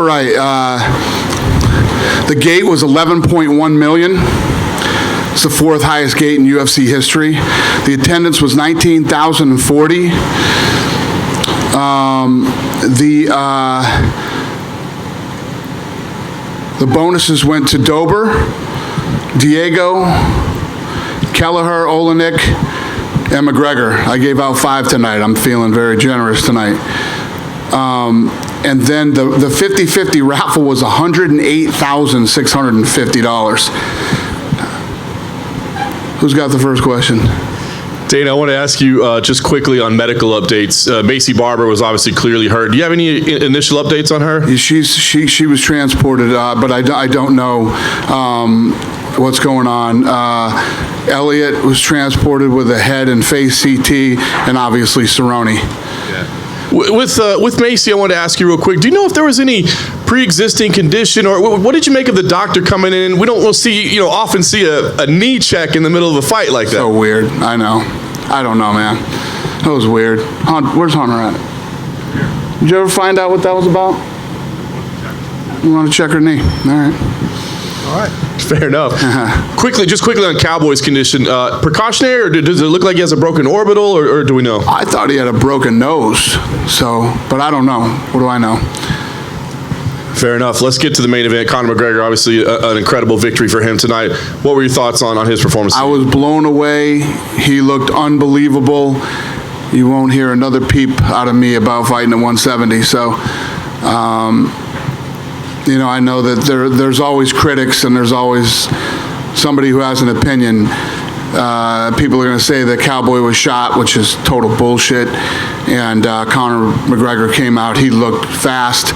right. The gate was 11.1 million. It's the fourth highest gate in UFC history. The attendance was 19,040. The bonuses went to Dober, Diego, Kelleher, Olenek, and McGregor. I gave out 5 tonight. I'm feeling very generous tonight. And then the 50-50 raffle was $108,650. Who's got the first question? Dana, I want to ask you just quickly on medical updates. Macy Barber was obviously clearly hurt. Do you have any initial updates on her? She was transported, but I don't know what's going on. Elliott was transported with a head and face CT, and obviously Cerrone. Yeah. With Macy, I wanted to ask you real quick. Do you know if there was any pre-existing condition, or what did you make of the doctor coming in? We don't often see a knee check in the middle of a fight like that. So weird. I know. I don't know, man. That was weird. Where's Hunter at? Did you ever find out what that was about? You want to check her knee? All right. Fair enough. Just quickly on Cowboy's condition, precautionary, or does it look like he has a broken orbital, or do we know? I thought he had a broken nose, but I don't know. What do I know? Fair enough. Let's get to the main event. Conor McGregor, obviously an incredible victory for him tonight. What were your thoughts on his performance? I was blown away. He looked unbelievable. You won't hear another peep out of me about fighting at 170. So, I know that there's always critics and there's always somebody who has an opinion. People are going to say that Cowboy was shot, which is total bullshit. And Conor McGregor came out. He looked fast.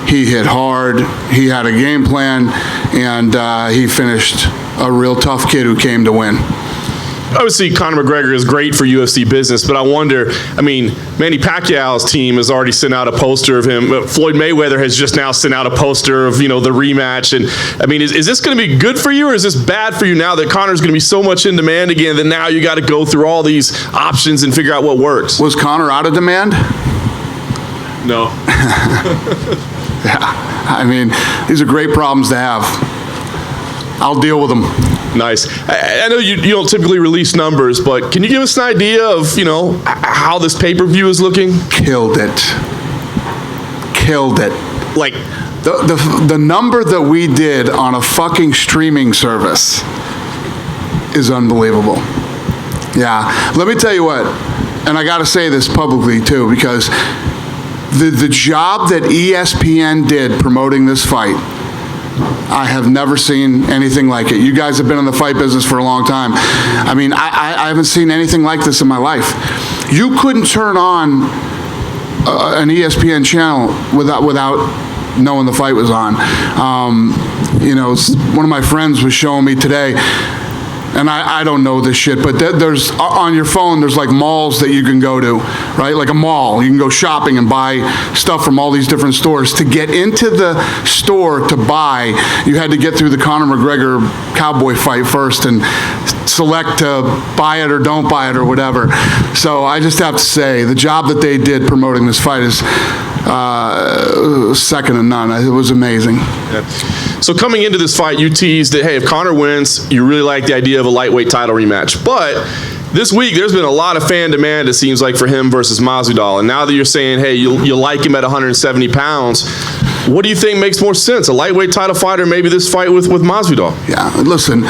He hit hard. He had a game plan, and he finished a real tough kid who came to win. Obviously, Conor McGregor is great for UFC business, but I wonder, Manny Pacquiao's team has already sent out a poster of him. Floyd Mayweather has just now sent out a poster of, the rematch. And, is this going to be good for you, or is this bad for you now that Conor's going to be so much in demand again that now you got to go through all these options and figure out what works? Was Conor out of demand? No. Yeah, these are great problems to have. I'll deal with them. Nice. I know you don't typically release numbers, but can you give us an idea of, how this pay-per-view is looking? Killed it. Like the number that we did on a fucking streaming service is unbelievable. Yeah. Let me tell you what, and I got to say this publicly too, because the job that ESPN did promoting this fight, I have never seen anything like it. You guys have been in the fight business for a long time. I haven't seen anything like this in my life. You couldn't turn on an ESPN channel without knowing the fight was on. One of my friends was showing me today, and I don't know this shit, but there's on your phone, there's like malls that you can go to, right? Like a mall. You can go shopping and buy stuff from all these different stores. To get into the store to buy, you had to get through the Conor McGregor Cowboy fight first and select to buy it or don't buy it or whatever. So I just have to say, the job that they did promoting this fight is second to none. It was amazing. Yeah. So coming into this fight, you teased that, hey, if Conor wins, you really like the idea of a lightweight title rematch. But this week, there's been a lot of fan demand, it seems like, for him versus Masvidal. And now that you're saying, hey, you like him at 170 pounds, what do you think makes more sense? A lightweight title fight, or maybe this fight with Masvidal? Yeah, listen,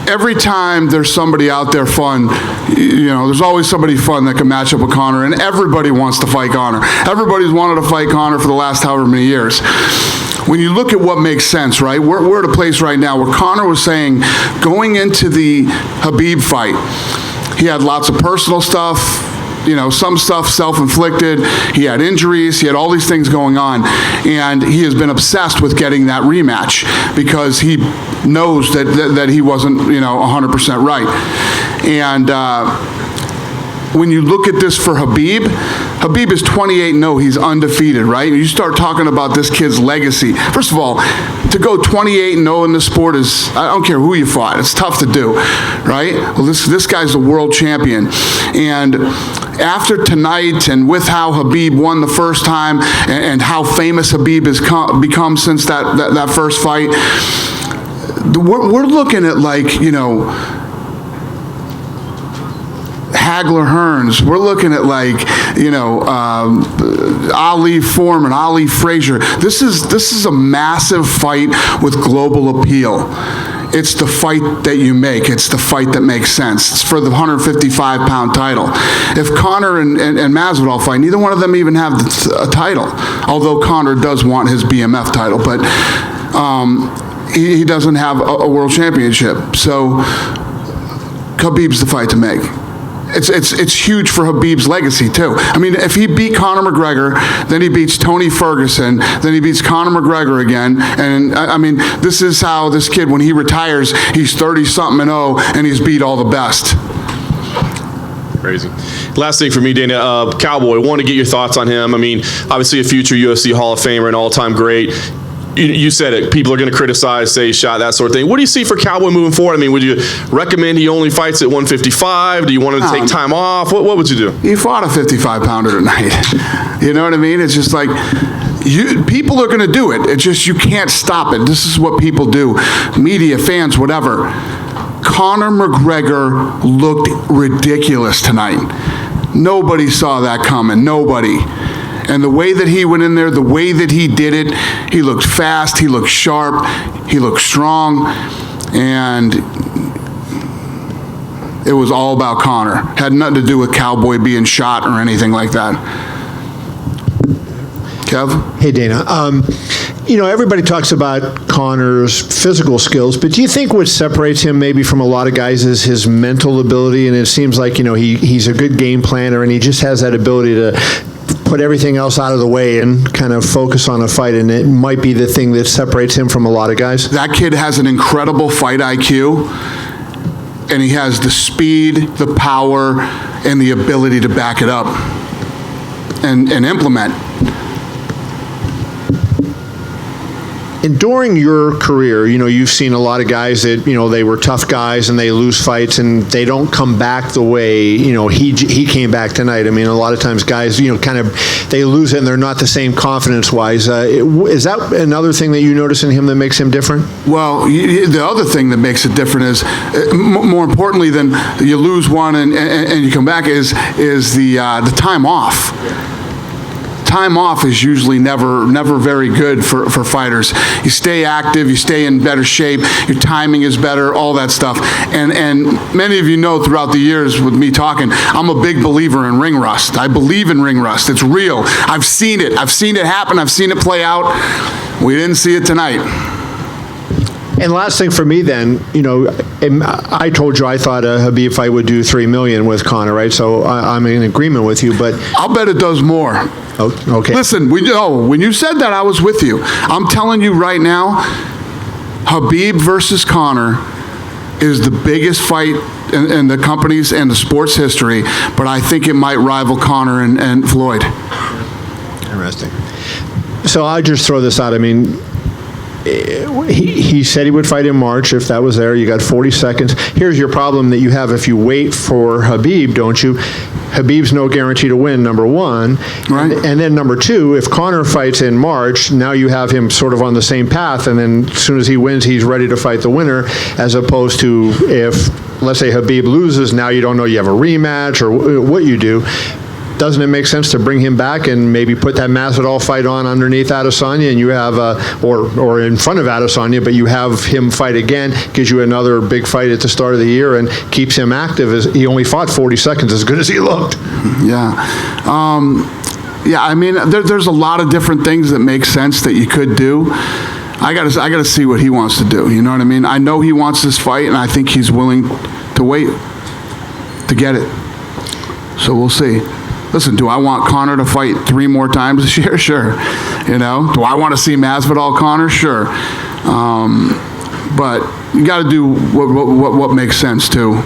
every time there's somebody out there fun, there's always somebody fun that can match up with Conor, and everybody wants to fight Conor. Everybody's wanted to fight Conor for the last however many years. When you look at what makes sense, right, we're at a place right now where Conor was saying, going into the Khabib fight, he had lots of personal stuff, some stuff self-inflicted. He had injuries. He had all these things going on. And he has been obsessed with getting that rematch because he knows that he wasn't, 100% right. And when you look at this for Khabib, Khabib is 28-0. He's undefeated, right? And you start talking about this kid's legacy. First of all, to go 28-0 in this sport is, I don't care who you fought, it's tough to do, right? Well, this guy's the world champion. And after tonight, and with how Khabib won the first time, and how famous Khabib has become since that first fight, we're looking at, like, you know, Hagler Hearns. We're looking at, like, you know, Ali Foreman, Ali Frazier. This is a massive fight with global appeal. It's the fight that you make. It's the fight that makes sense. It's for the 155-pound title. If Conor and Masvidal fight, neither one of them even have a title, although Conor does want his BMF title, but he doesn't have a world championship. So Khabib's the fight to make. It's huge for Khabib's legacy, too. I mean, if he beat Conor McGregor, then he beats Tony Ferguson, then he beats Conor McGregor again, and I mean, this is how this kid, when he retires, he's 30-something-0, and he's beat all the best. Crazy. Last thing for me, Dana, Cowboy, want to get your thoughts on him. I mean, obviously a future UFC Hall of Famer, an all-time great. You said it. People are going to criticize, say shot, that sort of thing. What do you see for Cowboy moving forward? I mean, would you recommend he only fights at 155? Do you want him to take time off? What would you do? He fought a 55-pounder tonight. You know what I mean? It's just like, people are going to do it. It's just, you can't stop it. This is what people do. Media, fans, whatever. Conor McGregor looked ridiculous tonight. Nobody saw that coming. Nobody. And the way that he went in there, the way that he did it, he looked fast, he looked sharp, he looked strong, and it was all about Conor. Had nothing to do with Cowboy being shot or anything like that. Kev? Hey, Dana. You know, everybody talks about Conor's physical skills, but do you think what separates him maybe from a lot of guys is his mental ability? And it seems like, you know, he's a good game planner, and he just has that ability to put everything else out of the way and kind of focus on a fight, and it might be the thing that separates him from a lot of guys. That kid has an incredible fight IQ, and he has the speed, the power, and the ability to back it up and implement. And during your career, you know, you've seen a lot of guys that, you know, they were tough guys and they lose fights and they don't come back the way, you know, he came back tonight. I mean, a lot of times guys, you know, kind of, they lose it and they're not the same confidence-wise. Is that another thing that you notice in him that makes him different? Well, the other thing that makes it different is, more importantly than you lose one and you come back, is the time off. Time off is usually never very good for fighters. You stay active, you stay in better shape, your timing is better, all that stuff. And many of you know throughout the years with me talking, I'm a big believer in ring rust. I believe in ring rust. It's real. I've seen it. I've seen it happen. I've seen it play out. We didn't see it tonight. And last thing for me then, you know, I told you I thought a Khabib fight would do $3 million with Conor, right? So I'm in agreement with you, but I'll bet it does more. Oh, okay. Listen, when you said that, I was with you. I'm telling you right now, Khabib versus Conor is the biggest fight in the company's and the sports history, but I think it might rival Conor and Floyd. Interesting. So I'll just throw this out. I mean, he said he would fight in March if that was there. You got 40 seconds. Here's your problem that you have if you wait for Khabib, don't you? Khabib's no guarantee to win, number one. Right. And then number two, if Conor fights in March, now you have him sort of on the same path, and then as soon as he wins, he's ready to fight the winner, as opposed to if, let's say, Khabib loses, now you don't know you have a rematch or what you do. Doesn't it make sense to bring him back and maybe put that Masvidal fight on underneath Adesanya, and you have or in front of Adesanya, but you have him fight again, gives you another big fight at the start of the year and keeps him active, as he only fought 40 seconds, as good as he looked. Yeah. Yeah, I mean, there's a lot of different things that make sense that you could do. I gotta see what he wants to do. You know what I mean? I know he wants this fight, and I think he's willing to wait to get it. So we'll see. Listen, do I want Conor to fight 3 more times this year? Sure. You know, do I want to see Masvidal Conor? Sure. But you got to do what makes sense too.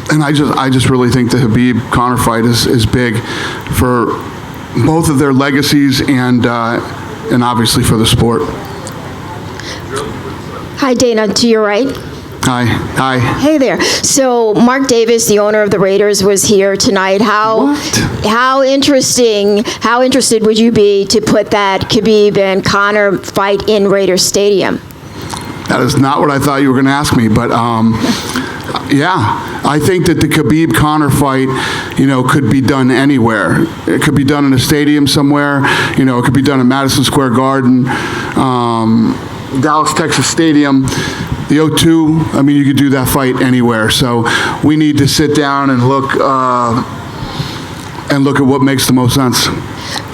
And I just really think the Khabib-Conor fight is big for both of their legacies and obviously for the sport. Hi, Dana, to your right. Hi. Hey there. So Mark Davis, the owner of the Raiders, was here tonight. How interested would you be to put that Khabib and Conor fight in Raiders Stadium? That is not what I thought you were going to ask me, but yeah, I think that the Khabib-Conor fight, could be done anywhere. It could be done in a stadium somewhere. It could be done at Madison Square Garden, Dallas, Texas Stadium, the O2. I mean, you could do that fight anywhere. So we need to sit down and look at what makes the most sense.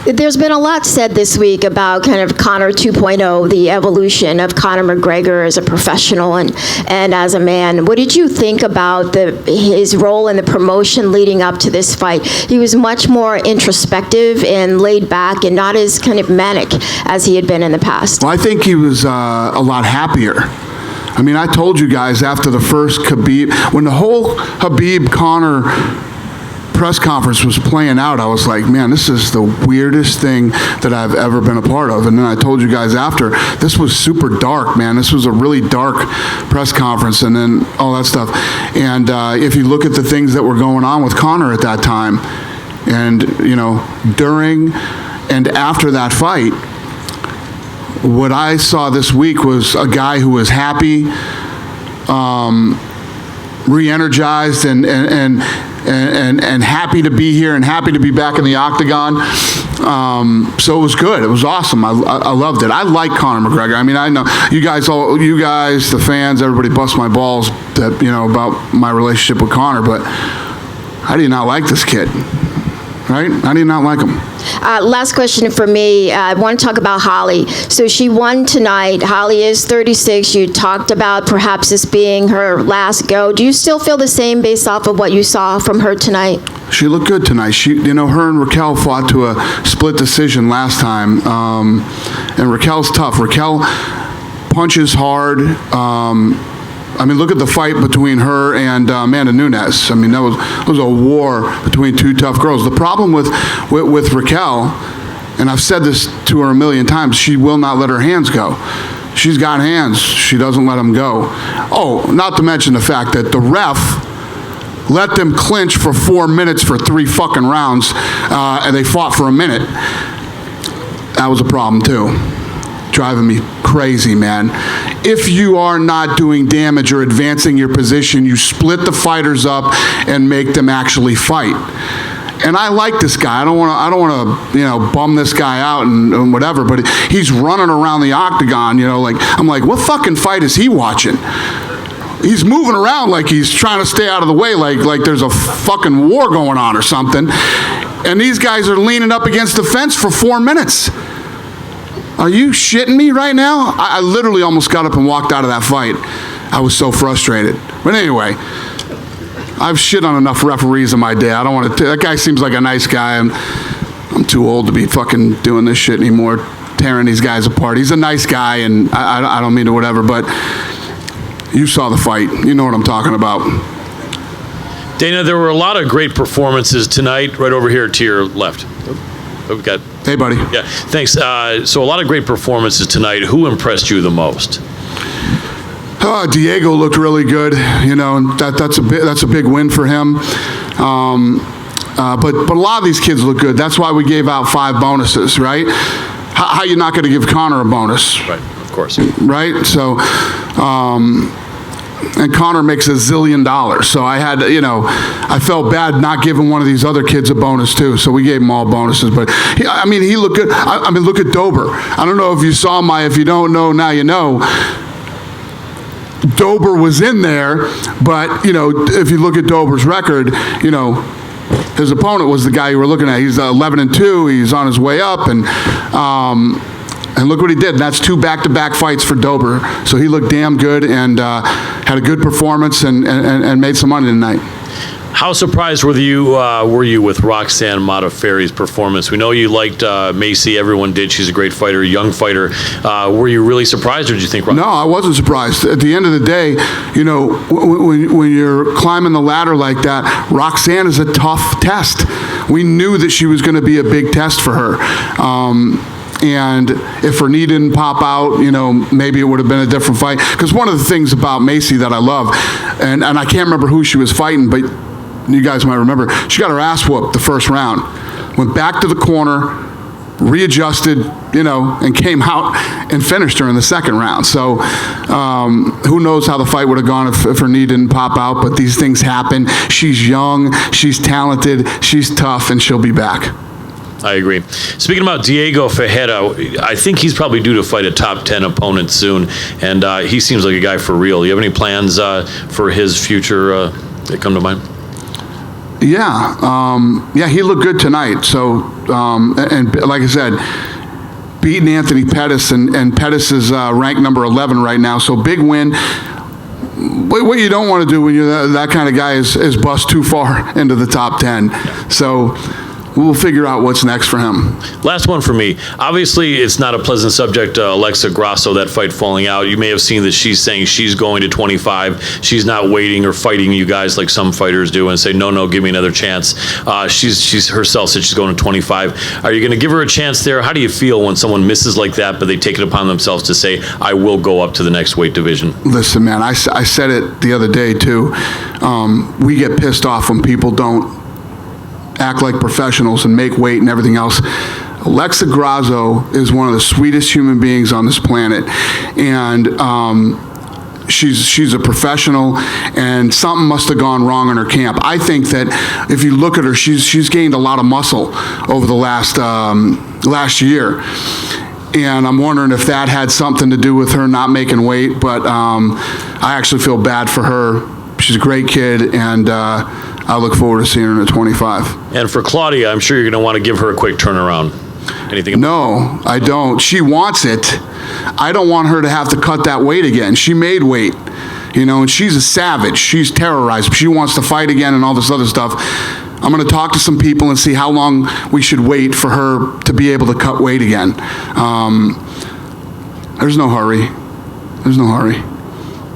There's been a lot said this week about kind of Conor 2.0, the evolution of Conor McGregor as a professional and as a man. What did you think about his role in the promotion leading up to this fight? He was much more introspective and laid back and not as kind of manic as he had been in the past. Well, I think he was a lot happier. I mean, I told you guys after the first Khabib, when the whole Khabib-Conor press conference was playing out, I was like, man, this is the weirdest thing that I've ever been a part of. And then I told you guys after, this was super dark, man. This was a really dark press conference and then all that stuff. And if you look at the things that were going on with Conor at that time, and, during and after that fight, what I saw this week was a guy who was happy, re-energized, and happy to be here and happy to be back in the octagon. So it was good. It was awesome. I loved it. I like Conor McGregor. I mean, I know you guys, the fans, everybody busts my balls that about my relationship with Conor, but I did not like this kid. Right? I did not like him. Last question for me. I want to talk about Holly. So she won tonight. Holly is 36. You talked about perhaps this being her last go. Do you still feel the same based off of what you saw from her tonight? She looked good tonight. Her and Raquel fought to a split decision last time. And Raquel's tough. Raquel punches hard. I mean, look at the fight between her and Amanda Nunes. I mean, that was a war between two tough girls. The problem with Raquel, and I've said this to her a million times, she will not let her hands go. She's got hands. She doesn't let them go. Oh, not to mention the fact that the ref let them clinch for 4 minutes for 3 fucking rounds, and they fought for a minute. That was a problem, too. Driving me crazy, man. If you are not doing damage or advancing your position, you split the fighters up and make them actually fight. And I like this guy. I don't want to, bum this guy out and whatever. But he's running around the octagon, I'm like, what fucking fight is he watching? He's moving around like he's trying to stay out of the way, like there's a fucking war going on or something. And these guys are leaning up against the fence for 4 minutes. Are you shitting me right now? I literally almost got up and walked out of that fight. I was so frustrated. But anyway, I've shit on enough referees in my day. I don't want to. That guy seems like a nice guy. I'm too old to be fucking doing this shit anymore, tearing these guys apart. He's a nice guy, and I don't mean to whatever, but you saw the fight. You know what I'm talking about. Dana, there were a lot of great performances tonight. Right over here to your left. Oh, we got. Hey, buddy. Yeah, thanks. So a lot of great performances tonight. Who impressed you the most? Diego looked really good. That's a big win for him. But a lot of these kids look good. That's why we gave out 5 bonuses, right? How you not going to give Conor a bonus? Right, of course. Right. So. And Conor makes $1 zillion. So I had, I felt bad not giving one of these other kids a bonus too. So we gave them all bonuses. But he looked good. I mean, look at Dober. I don't know if you saw if you don't know, now you know. Dober was in there, but, if you look at Dober's record, his opponent was the guy you were looking at. He's 11-2. He's on his way up, and look what he did. That's 2 back-to-back fights for Dober. So he looked damn good and had a good performance and made some money tonight. How surprised were you with Roxanne Modafferi's performance? We know you liked Macy. Everyone did. She's a great fighter, young fighter. Were you really surprised, or did you think? No, I wasn't surprised. At the end of the day, you know, when you're climbing the ladder like that, Roxanne is a tough test. We knew that she was going to be a big test for her. And if her knee didn't pop out, you know, maybe it would have been a different fight. Because one of the things about Macy that I love, and I can't remember who she was fighting, but you guys might remember, she got her ass whooped the first round. Went back to the corner, readjusted, you know, and came out and finished her in the second round. So who knows how the fight would have gone if her knee didn't pop out, but these things happen. She's young, she's talented, she's tough, and she'll be back. I agree. Speaking about Diego Ferreira, I think he's probably due to fight a top 10 opponent soon, and he seems like a guy for real. Do you have any plans for his future that come to mind? Yeah, he looked good tonight. So, and like I said, beating Anthony Pettis, and Pettis is ranked number 11 right now. So big win. What you don't want to do when you're that kind of guy is bust too far into the top 10. So we'll figure out what's next for him. Last one for me. Obviously, it's not a pleasant subject, Alexa Grasso, that fight falling out. You may have seen that she's saying she's going to 25. She's not waiting or fighting you guys like some fighters do and say, no, give me another chance. She's herself said she's going to 25. Are you going to give her a chance there? How do you feel when someone misses like that, but they take it upon themselves to say, I will go up to the next weight division? Listen, man, I said it the other day, too. We get pissed off when people don't act like professionals and make weight and everything else. Alexa Grasso is one of the sweetest human beings on this planet, and she's a professional, and something must have gone wrong in her camp. I think that if you look at her, she's gained a lot of muscle over the last year, and I'm wondering if that had something to do with her not making weight, but I actually feel bad for her. She's a great kid, and I look forward to seeing her at 25. And for Claudia, I'm sure you're going to want to give her a quick turnaround. Anything? No, I don't. She wants it. I don't want her to have to cut that weight again. She made weight, you know, and she's a savage. She's terrorized. She wants to fight again and all this other stuff. I'm going to talk to some people and see how long we should wait for her to be able to cut weight again. There's no hurry. There's no hurry.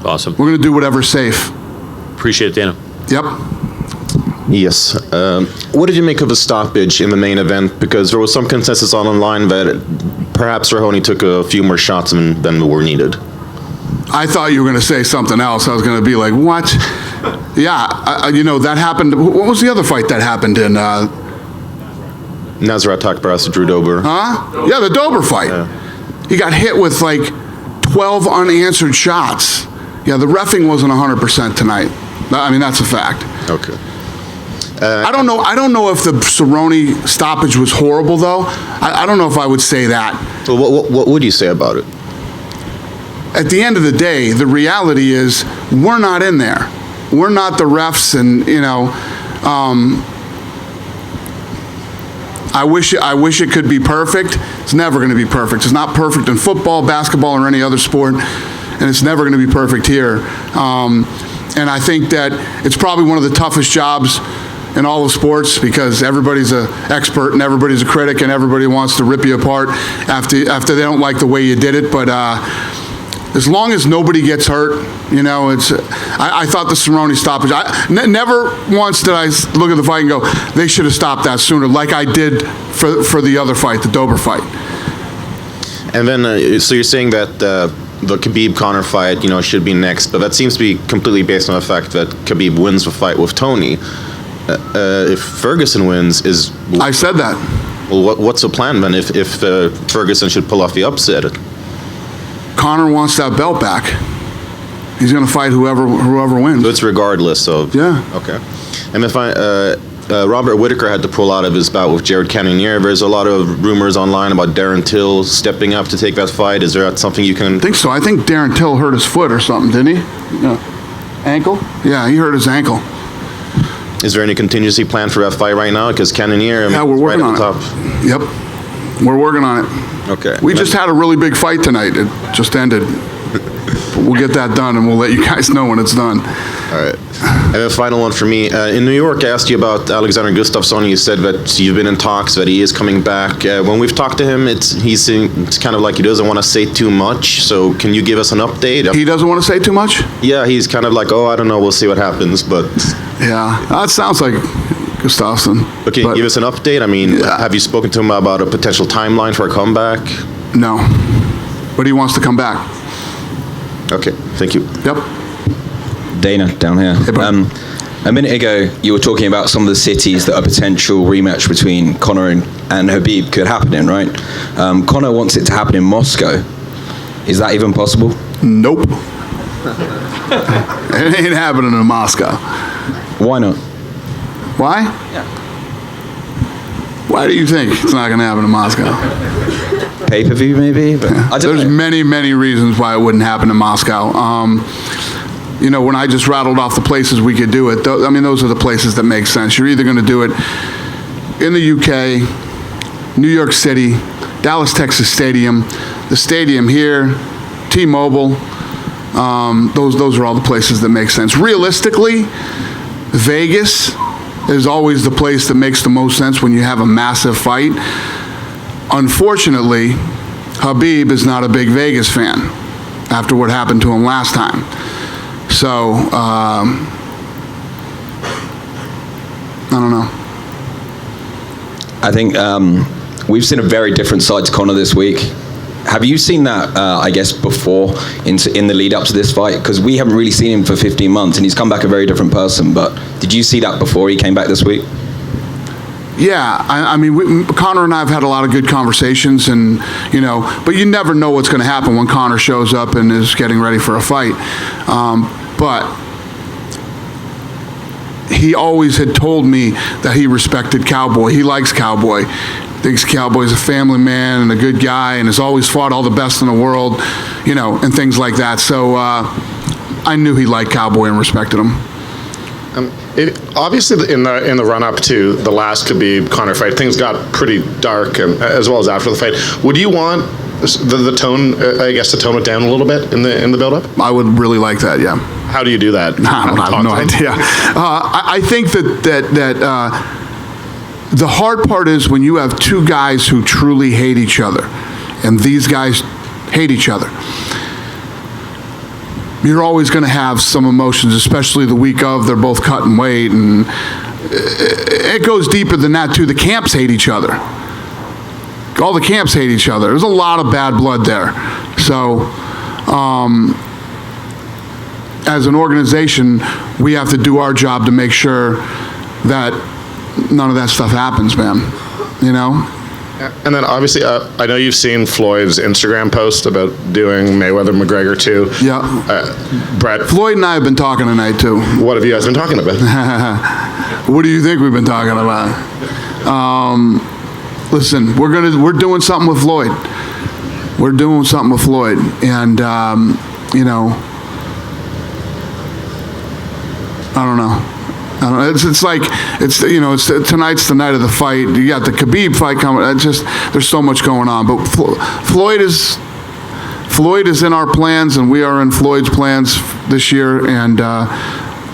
Awesome. We're going to do whatever's safe. Appreciate it, Dana. Yep. Yes. What did you make of the stoppage in the main event? Because there was some consensus online that perhaps Cerrone took a few more shots than were needed. I thought you were going to say something else. I was going to be like, what? Yeah, you know, that happened. What was the other fight that happened in? Nasrat Takbaras, Drew Dober. Huh? Yeah, the Dober fight. Yeah. He got hit with like 12 unanswered shots. Yeah, the reffing wasn't 100% tonight. I mean, that's a fact. Okay. I don't know if the Cerrone stoppage was horrible, though. I don't know if I would say that. Well, what would you say about it? At the end of the day, the reality is we're not in there. We're not the refs, and you know, I wish it could be perfect. It's never going to be perfect. It's not perfect in football, basketball, or any other sport, and it's never going to be perfect here. And I think that it's probably one of the toughest jobs in all of sports, because everybody's an expert and everybody's a critic and everybody wants to rip you apart after they don't like the way you did it. But as long as nobody gets hurt, you know, I thought the Cerrone stoppage, never once did I look at the fight and go, they should have stopped that sooner, like I did for the other fight, the Dober fight. And then, so you're saying that the Khabib-Conor fight, you know, should be next, but that seems to be completely based on the fact that Khabib wins the fight with Tony. If Ferguson wins, I said that. Well, what's the plan then? If Ferguson should pull off the upset? Conor wants that belt back. He's going to fight whoever wins. So it's regardless of. Yeah. Okay. And if Robert Whittaker had to pull out of his bout with Jared Cannonier, there's a lot of rumors online about Darren Till stepping up to take that fight. Is there something you can? I think so. I think Darren Till hurt his foot or something, didn't he? Ankle? Yeah, he hurt his ankle. Is there any contingency plan for that fight right now? Because Cannonier, yeah, we're working right on it. Yep, we're working on it. Okay. We just had a really big fight tonight. It just ended. We'll get that done, and we'll let you guys know when it's done. All right. And a final one for me. In New York, I asked you about Alexander Gustafsson. You said that you've been in talks, that he is coming back. When we've talked to him, it's kind of like he doesn't want to say too much. So can you give us an update? He doesn't want to say too much? Yeah, he's kind of like, I don't know, we'll see what happens. But yeah, that sounds like Gustafsson. Okay, give us an update. I mean, have you spoken to him about a potential timeline for a comeback? No, but he wants to come back. Okay, thank you. Yep. Dana, down here. Hey, a minute ago, you were talking about some of the cities that a potential rematch between Conor and Khabib could happen in, right? Conor wants it to happen in Moscow. Is that even possible? Nope. It ain't happening in Moscow. Why not? Why? Yeah. Why do you think it's not going to happen in Moscow? Pay-per-view, maybe? But I don't There's know. many, many reasons why it wouldn't happen in Moscow. When I just rattled off the places we could do it, those are the places that make sense. You're either going to do it in the UK, New York City, Dallas, Texas Stadium, the stadium here, T-Mobile. Those are all the places that make sense. Realistically, Vegas is always the place that makes the most sense when you have a massive fight. Unfortunately, Khabib is not a big Vegas fan after what happened to him last time. So, I don't know. I think we've seen a very different side to Conor this week. Have you seen that, before in the lead up to this fight? Because we haven't really seen him for 15 months, and he's come back a very different person. But did you see that before he came back this week? Yeah, Conor and I have had a lot of good conversations, and but you never know what's going to happen when Conor shows up and is getting ready for a fight. But he always had told me that he respected Cowboy. He likes Cowboy. Thinks Cowboy's a family man and a good guy, and has always fought all the best in the world, and things like that. So I knew he liked Cowboy and respected him. Obviously, in the run-up to the last Khabib-Conor fight, things got pretty dark, as well as after the fight. Would you want the tone, to tone it down a little bit in the build-up? I would really like that, yeah. How do you do that? I have no idea. I think that the hard part is when you have two guys who truly hate each other, and these guys hate each other. You're always going to have some emotions, especially the week of. They're both cutting weight, and it goes deeper than that, too. The camps hate each other. All the camps hate each other. There's a lot of bad blood there. So, as an organization, we have to do our job to make sure that none of that stuff happens, man. And then obviously, I know you've seen Floyd's Instagram post about doing Mayweather McGregor too. Yeah. Brett. Floyd and I have been talking tonight too. What have you guys been talking about? What do you think we've been talking about? Listen, we're doing something with Floyd. We're doing something with Floyd, and I don't know. It's like tonight's the night of the fight. You got the Khabib fight coming. There's so much going on. But Floyd is in our plans, and we are in Floyd's plans this year, and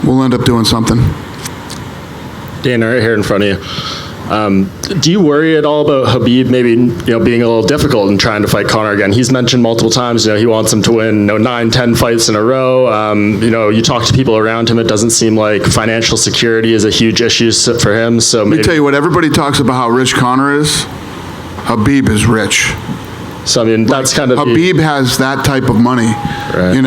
we'll end up doing something. Dan, right here in front of you. Do you worry at all about Khabib maybe being a little difficult in trying to fight Conor again? He's mentioned multiple times he wants him to win 9-10 fights in a row. You talk to people around him, it doesn't seem like financial security is a huge issue for him. So let me tell you what, everybody talks about how rich Conor is. Khabib is rich. So that's kind of Khabib has that type of money. Right.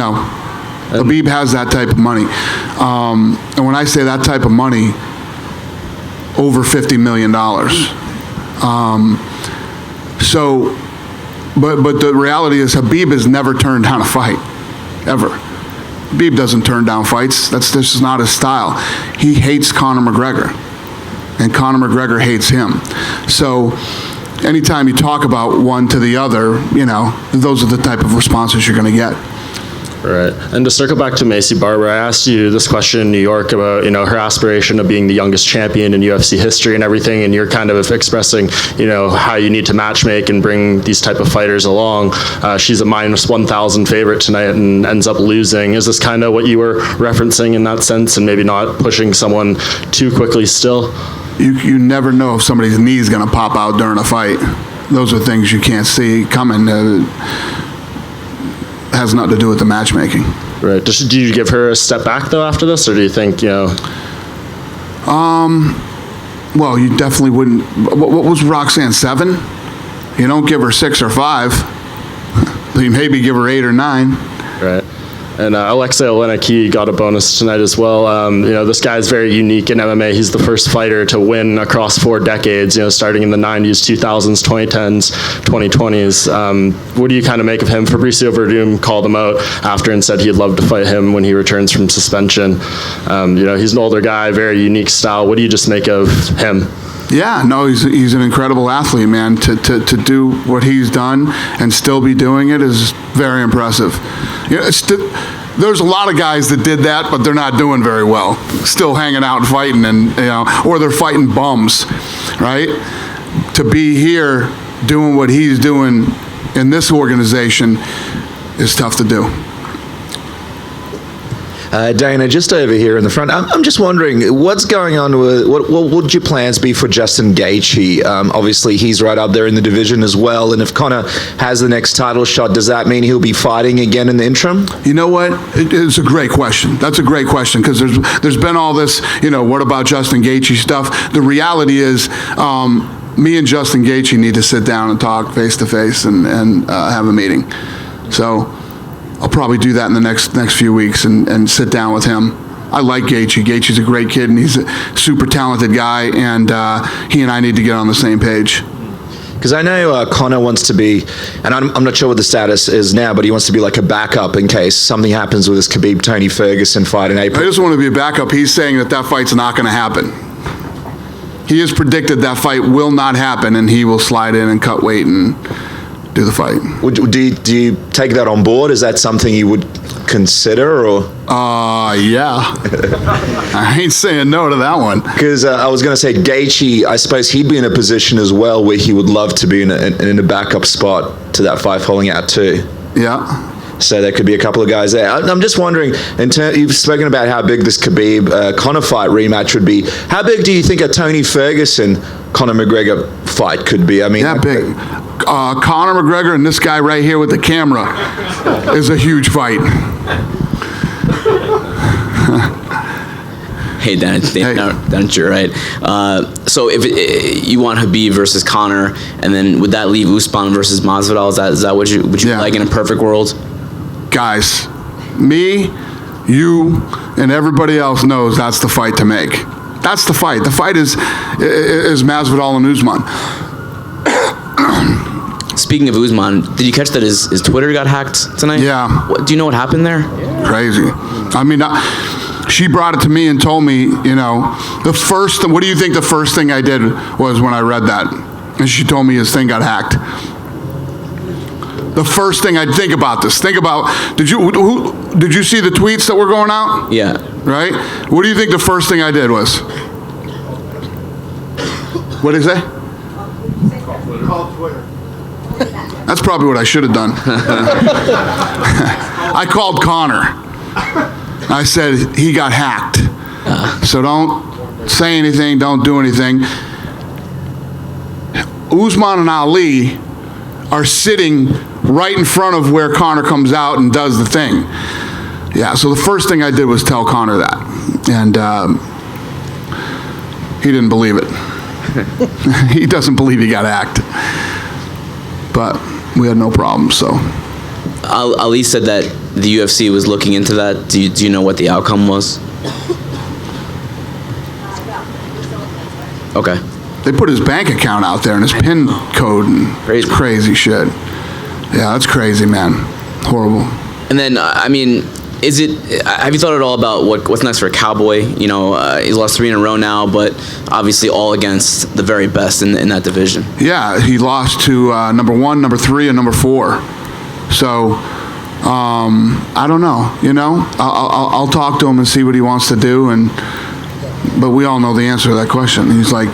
Khabib has that type of money. And when I say that type of money, over $50 million. But the reality is Khabib has never turned down a fight, ever. Khabib doesn't turn down fights. This is not his style. He hates Conor McGregor, and Conor McGregor hates him. So anytime you talk about one to the other, those are the type of responses you're going to get. Right. And to circle back to Macy Barber, I asked you this question in New York about, her aspiration of being the youngest champion in UFC history and everything, and you're kind of expressing, how you need to matchmake and bring these type of fighters along. She's a minus 1,000 favorite tonight and ends up losing. Is this kind of what you were referencing in that sense, and maybe not pushing someone too quickly still? You never know if somebody's knee is going to pop out during a fight. Those are things you can't see coming. Has nothing to do with the matchmaking. Right. Do you give her a step back though after this, or do you think Well, you definitely wouldn't. What was Roxanne, 7? You don't give her 6 or 5. You maybe give her 8 or 9. Right. And Alexei Oleinik got a bonus tonight as well. This guy's very unique in MMA. He's the first fighter to win across 4 decades, starting in the 90s, 2000s, 2010s, 2020s. What do you kind of make of him? Fabricio Verdum called him out after and said he'd love to fight him when he returns from suspension. He's an older guy, very unique style. What do you just make of him? Yeah, no, he's an incredible athlete, man. To do what he's done and still be doing it is very impressive. There's a lot of guys that did that, but they're not doing very well. Still hanging out and fighting, or they're fighting bums, right? To be here doing what he's doing in this organization is tough to do. Dana, just over here in the front, I'm just wondering, what's going on with, what would your plans be for Justin Gaethje? Obviously, he's right up there in the division as well, and if Conor has the next title shot, does that mean he'll be fighting again in the interim? You know what? It's a great question. That's a great question, because there's been all this, what about Justin Gaethje stuff? The reality is, me and Justin Gaethje need to sit down and talk face-to-face and have a meeting. So I'll probably do that in the next few weeks and sit down with him. I like Gaethje. Gaethje's a great kid, and he's a super talented guy, and he and I need to get on the same page. Because I know Conor wants to be, and I'm not sure what the status is now, but he wants to be like a backup in case something happens with this Khabib-Tony Ferguson fight in April. I just want to be a backup. He's saying that fight's not going to happen. He has predicted that fight will not happen, and he will slide in and cut weight and do the fight. Do you take that on board? Is that something you would consider, or? Yeah. I ain't saying no to that one. Because I was going to say Gaethje, I suppose he'd be in a position as well where he would love to be in a backup spot to that fight falling out too. Yeah. So there could be a couple of guys there. I'm just wondering, you've spoken about how big this Khabib-Conor fight rematch would be. How big do you think a Tony Ferguson-Conor McGregor fight could be? I mean, that big. Conor McGregor and this guy right here with the camera is a huge fight. Hey, Dan, you're right. So if you want Khabib versus Conor, and then would that leave Usman versus Masvidal? Is that what you like in a perfect world? Guys, me, you, and everybody else knows that's the fight to make. That's the fight. The fight is Masvidal and Usman. Speaking of Usman, did you catch that his Twitter got hacked tonight? Yeah. Do you know what happened there? Crazy. I mean, she brought it to me and told me, what do you think the first thing I did was when I read that? And she told me his thing got hacked. The first thing I'd think about this. Think about, did you see the tweets that were going out? Yeah. Right? What do you think the first thing I did was? What did he say? Call Twitter. That's probably what I should have done. I called Conor. I said, he got hacked. So don't say anything, don't do anything. Usman and Ali are sitting right in front of where Conor comes out and does the thing. Yeah, so the first thing I did was tell Conor that. And he didn't believe it. He doesn't believe he got hacked. But we had no problem, so. Ali said that the UFC was looking into that. Do you know what the outcome was? Okay. They put his bank account out there and his PIN code and crazy shit. Yeah, that's crazy, man. Horrible. And then, have you thought at all about what's next for Cowboy? He's lost 3 in a row now, but obviously all against the very best in that division. Yeah, he lost to number 1, number 3, and number 4. So I don't know. You know, I'll talk to him and see what he wants to do. But we all know the answer to that question. He's like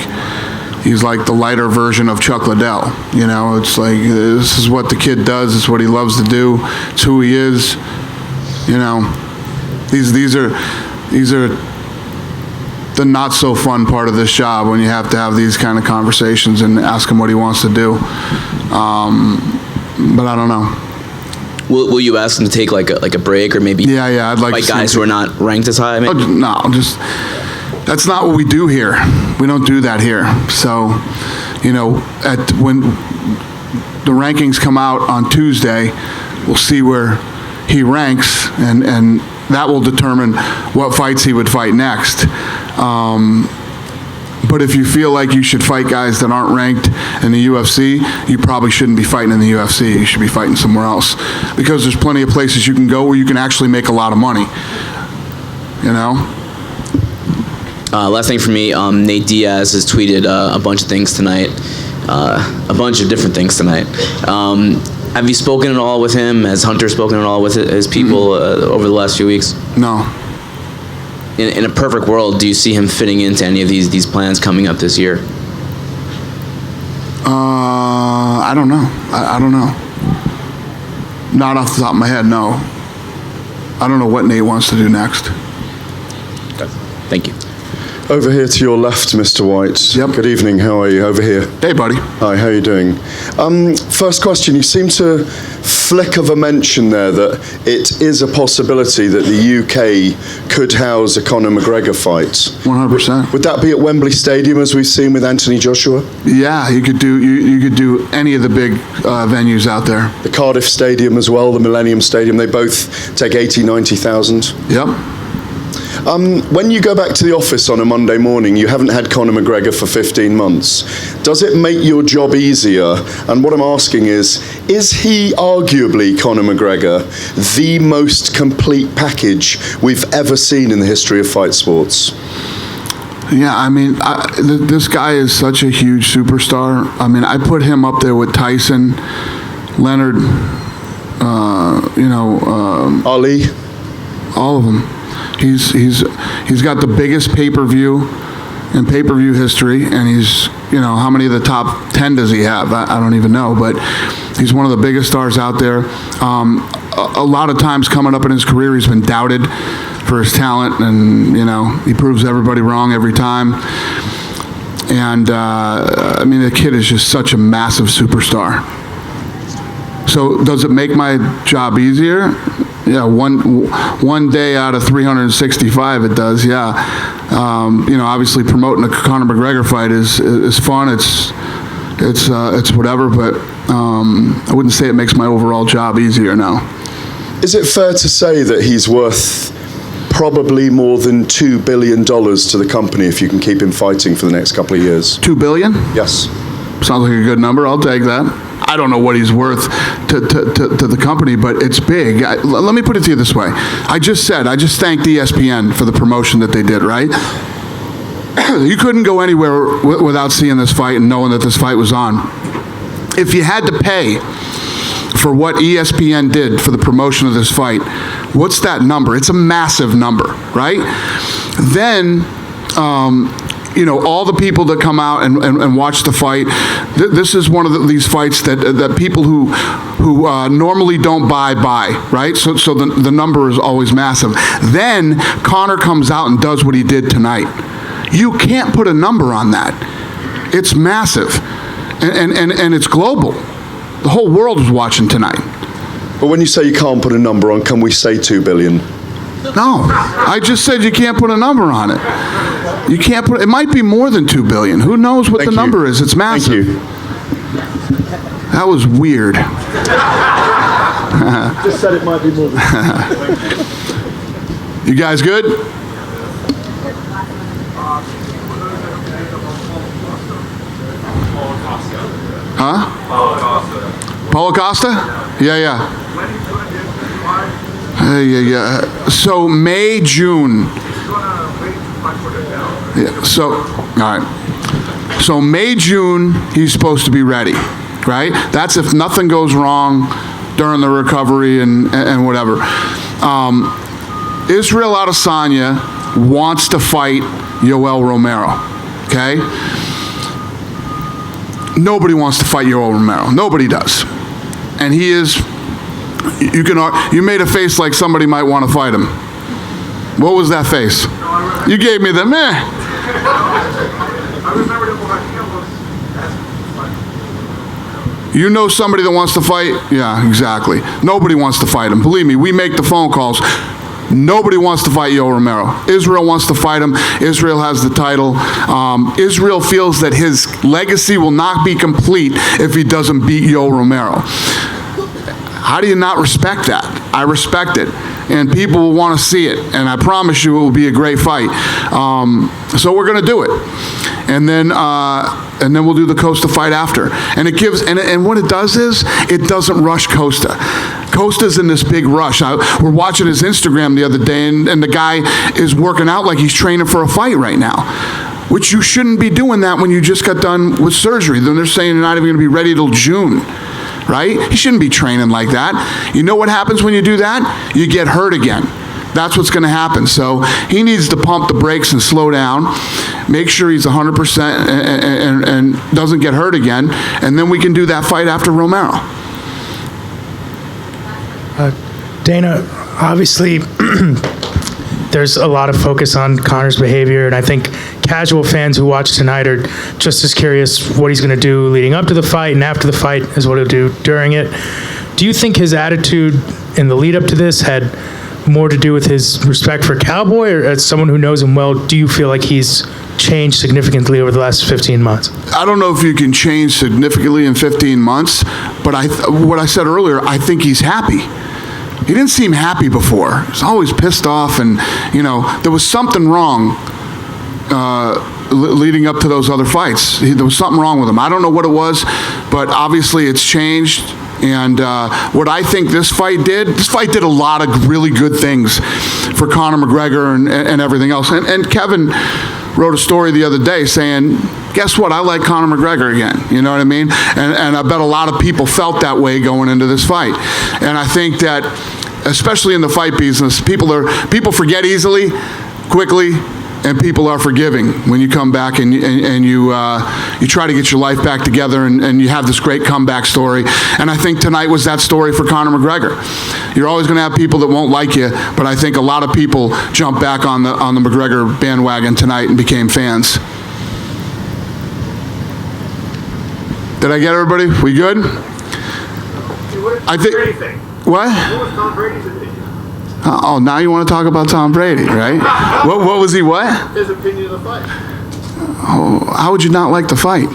the lighter version of Chuck Liddell. You know, it's like this is what the kid does. It's what he loves to do. It's who he is. You know, these are the not so fun part of this job when you have to have these kind of conversations and ask him what he wants to do. But I don't know. Will you ask him to take like a break or maybe I'd like fight to guys who are not ranked as high? Maybe? No, that's not what we do here. We don't do that here. So, you know, when the rankings come out on Tuesday, we'll see where he ranks, and that will determine what fights he would fight next. But if you feel like you should fight guys that aren't ranked in the UFC, you probably shouldn't be fighting in the UFC. You should be fighting somewhere else, because there's plenty of places you can go where you can actually make a lot of money. You know? Last thing for me, Nate Diaz has tweeted a bunch of things tonight, a bunch of different things tonight. Have you spoken at all with him? Has Hunter spoken at all with his people over the last few weeks? No. In a perfect world, do you see him fitting into any of these plans coming up this year? I don't know. I don't know. Not off the top of my head, no. I don't know what Nate wants to do next. Okay. Thank you. Over here to your left, Mr. White. Yep. Good evening. How are you? Over here. Hey, buddy. Hi. How are you doing? First question. You seem to flick of a mention there that it is a possibility that the UK could house a Conor McGregor fight. 100%. Would that be at Wembley Stadium, as we've seen with Anthony Joshua? Yeah, you could do any of the big venues out there. The Cardiff Stadium as well, the Millennium Stadium. They both take 80,000, 90,000. Yep. When you go back to the office on a Monday morning, you haven't had Conor McGregor for 15 months. Does it make your job easier? And what I'm asking is he arguably, Conor McGregor, the most complete package we've ever seen in the history of fight sports? Yeah, I mean, this guy is such a huge superstar. I mean, I put him up there with Tyson, Leonard, Ali. All of them. He's got the biggest pay-per-view in pay-per-view history, and he's, how many of the top 10 does he have? I don't even know, but he's one of the biggest stars out there. A lot of times coming up in his career, he's been doubted for his talent, and, he proves everybody wrong every time. And, I mean, the kid is just such a massive superstar. So does it make my job easier? Yeah, one day out of 365 it does. Yeah, obviously promoting a Conor McGregor fight is fun. It's whatever, but I wouldn't say it makes my overall job easier. No. Is it fair to say that he's worth probably more than $2 billion to the company if you can keep him fighting for the next couple of years? $2 billion? Yes. Sounds like a good number. I'll take that. I don't know what he's worth to the company, but it's big. Let me put it to you this way. I just thanked ESPN for the promotion that they did, right? You couldn't go anywhere without seeing this fight and knowing that this fight was on. If you had to pay for what ESPN did for the promotion of this fight, what's that number? It's a massive number, right? Then, all the people that come out and watch the fight, this is one of these fights that people who normally don't buy, right? So the number is always massive. Then Conor comes out and does what he did tonight. You can't put a number on that. It's massive, and it's global. The whole world is watching tonight. But when you say you can't put a number on, can we say $2 billion? No, I just said you can't put a number on it. You can't put. It might be more than $2 billion. Who knows what the number is? It's massive. Thank you. That was weird. Just said it might be more. You guys good? Huh? Paulo Costa? Yeah. Yeah. So May, June. Yeah. So, all right. So May, June, he's supposed to be ready, right? That's if nothing goes wrong during the recovery and whatever. Israel Adesanya wants to fight Yoel Romero, okay? Nobody wants to fight Yoel Romero. Nobody does. And he is, you made a face like somebody might want to fight him. What was that face? You gave me the meh. I remember it when You know somebody that wants to fight? Yeah, exactly. Nobody wants to fight him. Believe me, we make the phone calls. Nobody wants to fight Yoel Romero. Israel wants to fight him. Israel has the title. Israel feels that his legacy will not be complete if he doesn't beat Yoel Romero. How do you not respect that? I respect it. And people will want to see it. And I promise you it will be a great fight. So we're going to do it. And then we'll do the Costa fight after. And it gives, and what it does is, it doesn't rush Costa. Costa's in this big rush. We're watching his Instagram the other day, and the guy is working out like he's training for a fight right now. Which you shouldn't be doing that when you just got done with surgery. Then they're saying you're not even going to be ready till June. Right? You shouldn't be training like that. You know what happens when you do that? You get hurt again. That's what's going to happen. So he needs to pump the brakes and slow down, make sure he's 100% and doesn't get hurt again, and then we can do that fight after Romero. Dana, obviously there's a lot of focus on Conor's behavior, and I think casual fans who watch tonight are just as curious what he's going to do leading up to the fight and after the fight as what he'll do during it. Do you think his attitude in the lead up to this had more to do with his respect for Cowboy, or as someone who knows him well, do you feel like he's changed significantly over the last 15 months? I don't know if you can change significantly in 15 months, but what I said earlier, I think he's happy. He didn't seem happy before. He was always pissed off, and, there was something wrong leading up to those other fights. There was something wrong with him. I don't know what it was, but obviously it's changed. And what I think this fight did a lot of really good things for Conor McGregor and everything else. And Kevin wrote a story the other day saying, guess what? I like Conor McGregor again. You know what I mean? And I bet a lot of people felt that way going into this fight. And I think that, especially in the fight business, people forget easily, quickly, and people are forgiving when you come back and you try to get your life back together and you have this great comeback story. And I think tonight was that story for Conor McGregor. You're always going to have people that won't like you, but I think a lot of people jumped back on the McGregor bandwagon tonight and became fans. Did I get everybody? We good? I think. What? What was Tom Brady's opinion? Oh, now you want to talk about Tom Brady, right? What was he, what? His opinion of the fight. Oh, how would you not like the fight?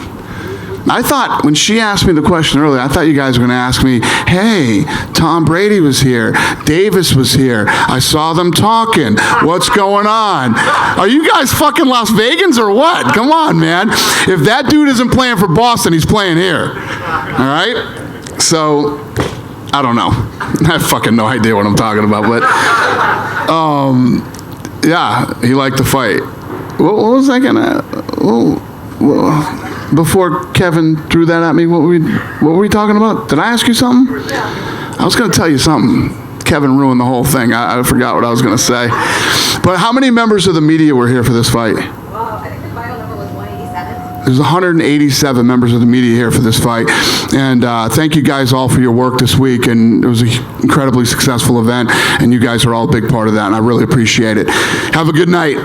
I thought, when she asked me the question earlier, I thought you guys were going to ask me, hey, Tom Brady was here, Davis was here, I saw them talking, what's going on? Are you guys fucking Las Vegans or what? Come on, man. If that dude isn't playing for Boston, he's playing here. All right? So, I don't know. I have fucking no idea what I'm talking about, but yeah, he liked the fight. What was I gonna? Before Kevin threw that at me, what were we talking about? Did I ask you something? I was gonna tell you something. Kevin ruined the whole thing. I forgot what I was gonna say. But how many members of the media were here for this fight? I think the final number was 187. There's 187 members of the media here for this fight. And thank you guys all for your work this week. And it was an incredibly successful event. And you guys are all a big part of that. And I really appreciate it. Have a good night.